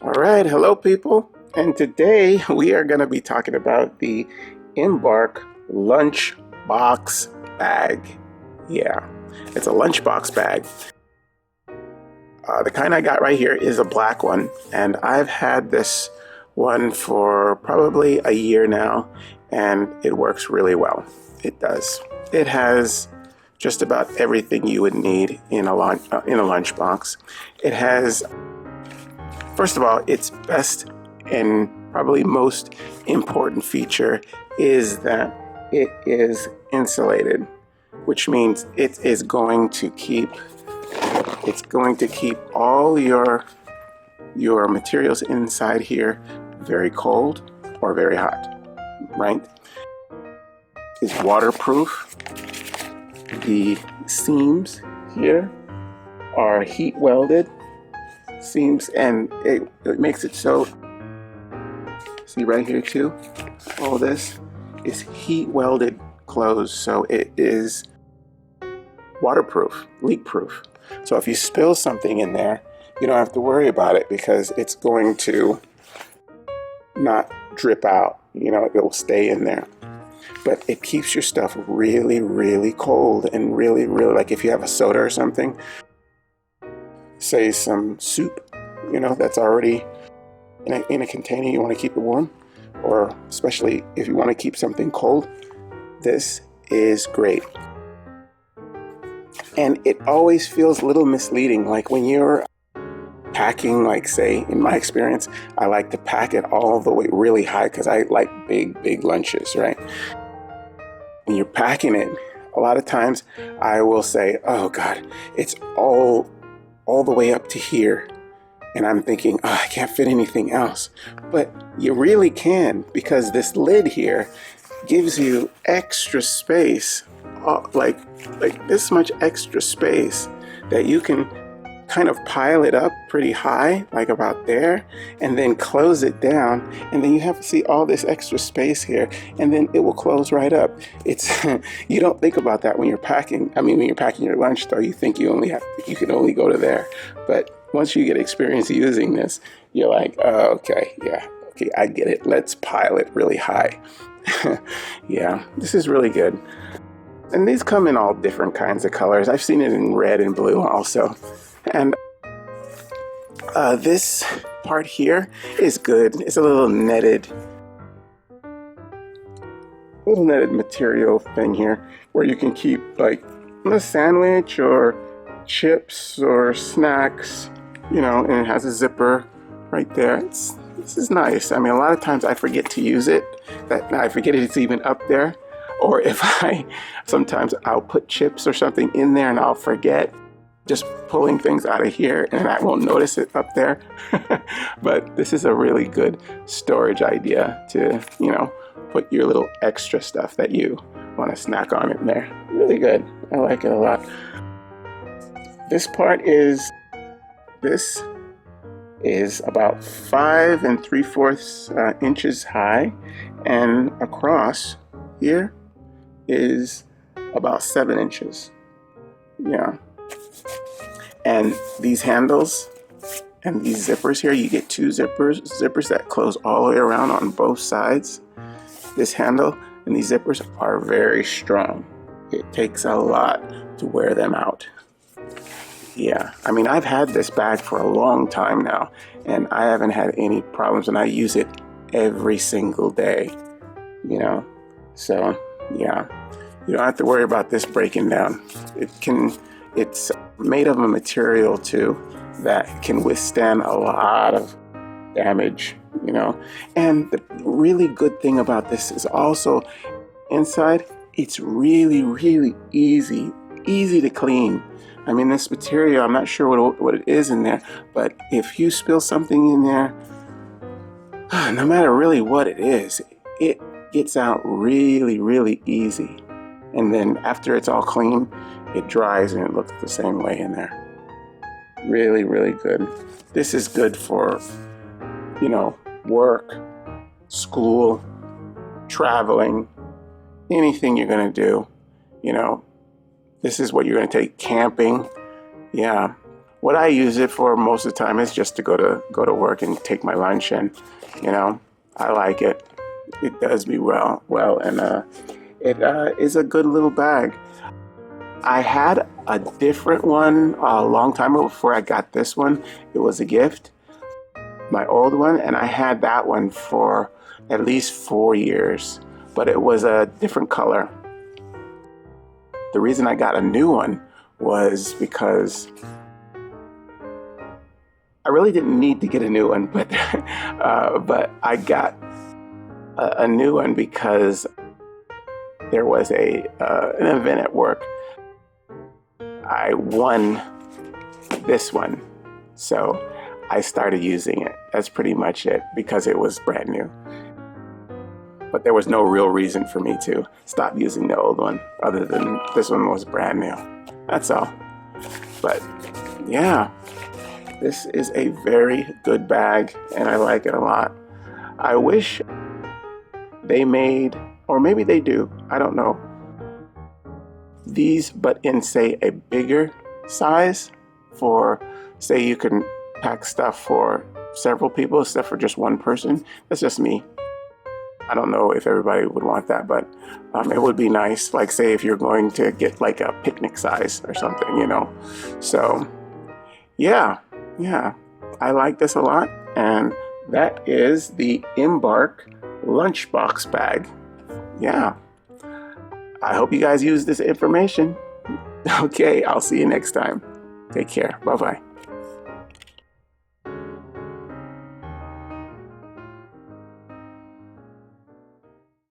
All right, hello people. And today we are going to be talking about the Embark Lunch Box Bag. Yeah, it's a lunchbox bag. The kind I got right here is a black one, and I've had this one for probably a year now, and it works really well. It does. It has just about everything you would need in a lunchbox. It has, first of all, its best and probably most important feature is that it is insulated, which means it is going to keep all your materials inside here very cold or very hot, right? It's waterproof. The seams here are heat welded seams, and it makes it so, see right here too, all this is heat welded closed, so it is waterproof, leak proof. So if you spill something in there, you don't have to worry about it because it's going to not drip out, it will stay in there. But it keeps your stuff really, really cold and really, really, like if you have a soda or something, say some soup, that's already in a container, you want to keep it warm, or especially if you want to keep something cold, this is great. And it always feels a little misleading, like when you're packing, like say in my experience, I like to pack it all the way really high because I like big lunches, right? When you're packing it, a lot of times I will say, oh God, it's all the way up to here. And I'm thinking, oh, I can't fit anything else. But you really can, because this lid here gives you extra space, like this much extra space that you can kind of pile it up pretty high, like about there, and then close it down, and then you have to see all this extra space here, and then it will close right up. It's you don't think about that when you're packing. I mean, when you're packing your lunch, though, you think you can only go to there. But once you get experience using this, you're like, oh, okay, I get it. Let's pile it really high. Yeah, this is really good. And these come in all different kinds of colors. I've seen it in red and blue also. And this part here is good. It's a little netted material thing here where you can keep like a sandwich or chips or snacks, and it has a zipper right there. This is nice. I mean, a lot of times I forget to use it. I forget it's even up there. Or sometimes I'll put chips or something in there and I'll forget, just pulling things out of here, and I won't notice it up there. But this is a really good storage idea to, put your little extra stuff that you want to snack on in there. Really good. I like it a lot. This is about 5 3/4 inches high, and across here is about 7 inches. Yeah. And these handles and these zippers here, you get 2 zippers that close all the way around on both sides. This handle and these zippers are very strong. It takes a lot to wear them out. Yeah, I mean, I've had this bag for a long time now, and I haven't had any problems, and I use it every single day, So, yeah, you don't have to worry about this breaking down. It's made of a material too that can withstand a lot of damage, And the really good thing about this is also inside, it's really, really easy to clean. I mean, this material, I'm not sure what it is in there, but if you spill something in there, no matter really what it is, it gets out really, really easy. And then after it's all clean, it dries and it looks the same way in there. Really, really good. This is good for, work, school, traveling, anything you're going to do. This is what you're going to take camping. Yeah. what I use it for most of the time is just to go to work and take my lunch, and you know, I like it. It does me well, and it is a good little bag. I had a different one a long time ago before I got this one. It was a gift, my old one, and I had that one for at least 4 years, but it was a different color. The reason I got a new one was because I really didn't need to get a new one, but I got a new one because there was an event at work. I won this one, so I started using it. That's pretty much it, because it was brand new. But there was no real reason for me to stop using the old one, other than this one was brand new. That's all. But yeah, this is a very good bag, and I like it a lot. I wish they made, or maybe they do, I don't know, these but in, say, a bigger size for, say, you can pack stuff for several people instead for just one person. That's just me. I don't know if everybody would want that, but it would be nice, like, say, if you're going to get like a picnic size or something, you know. So yeah, I like this a lot, and that is the Embark Lunch Box Bag. Yeah, I hope you guys use this information. Okay, I'll see you next time. Take care. Bye-bye.